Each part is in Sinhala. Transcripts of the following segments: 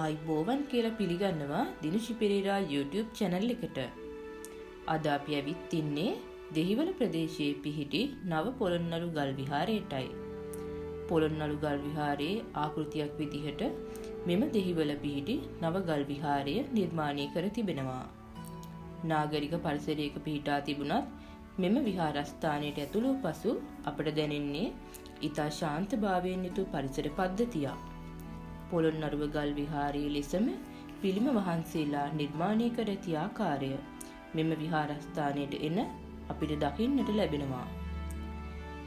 ආයිබෝවන් කියලා පිළිගන්නවා දිනුෂි පෙරේරා YouTube channel එකට. අද අපි ඇවිත් ඉන්නේ දෙහිවල ප්‍රදේශයේ පිහිටි නව පොළොන්නරු ගල් විහාරයටයි. පොළොන්නරු ගල් විහාරයේ ආකෘතියක් විදිහට මෙම දෙහිවල පිහිටි නව ගල් විහාරය නිර්මාණය කර තිබෙනවා. නාගරික පරිසරයක පිහිටා තිබුණත් මෙම විහාරස්ථානයට ඇතුළු පසු අපට දැනෙන්නේ ඉතා ශාන්තභාවයෙන් යුතු පරිසර පද්ධතියක්. පොළොන්නරුව ගල් විහාරයේ ලෙසම පිළිම වහන්සේලා නිර්මාණය කර ඇති ආකාරය මෙම විහාරස්ථානයට එන අපිට දකින්නට ලැබෙනවා.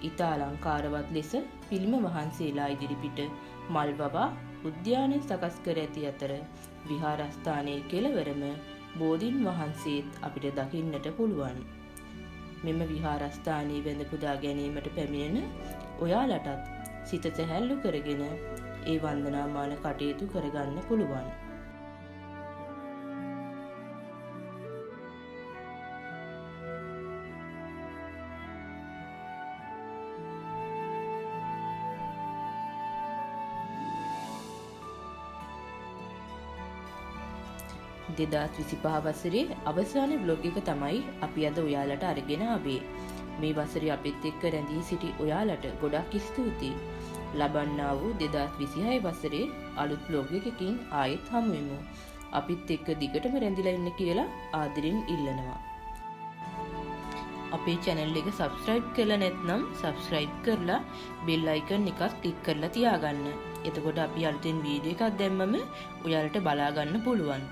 ඉතා අලංකාරවත් ලෙස පිළිම වහන්සේලා ඉදිරිපිට මල් වවා උද්‍යානය සකස් කර ඇති අතර විහාරස්ථානයේ කෙළවරම බෝධීන් වහන්සේත් අපිට දකින්නට පුළුවන්. මෙම විහාරස්ථානයේ වැඳ පුදා ගැනීමට පැමිණෙන ඔයාලටත් සිත සැහැල්ලු කරගෙන ඒ වන්දනාමාන කටයුතු කරගන්න පුළුවන්. දෙදාස් 25 වසරේ අවසාන ව්ලොග් එක තමයි අපි අද ඔයාලට අරගෙන ආවේ. මේ වසරේ අපිත් එක්ක රැඳී සිටි ඔයාලට ගොඩක් ස්තුතියි. ලබන්නා වූ 2026 වසරේ අලුත් ව්ලොග් එකකින් ආයෙත් හමු වෙමු. අපිත් එක්ක දිගටම රැඳිලා ඉන්න කියලා ආදරෙන් ඉල්ලනවා. අපේ channel එක subscribe කරලා නැත්නම් subscribe කරලා bell icon එකත් click කරලා තියාගන්න. එතකොට අපි අලුතෙන් වීඩියෝ එකක් දැම්මම ඔයාලට බලා ගන්න පුළුවන්.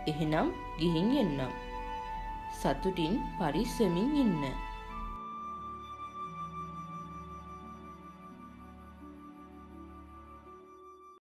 එහෙනම් ගිහින් එන්නම්. සතුටින් පරිස්සමින් ඉන්න.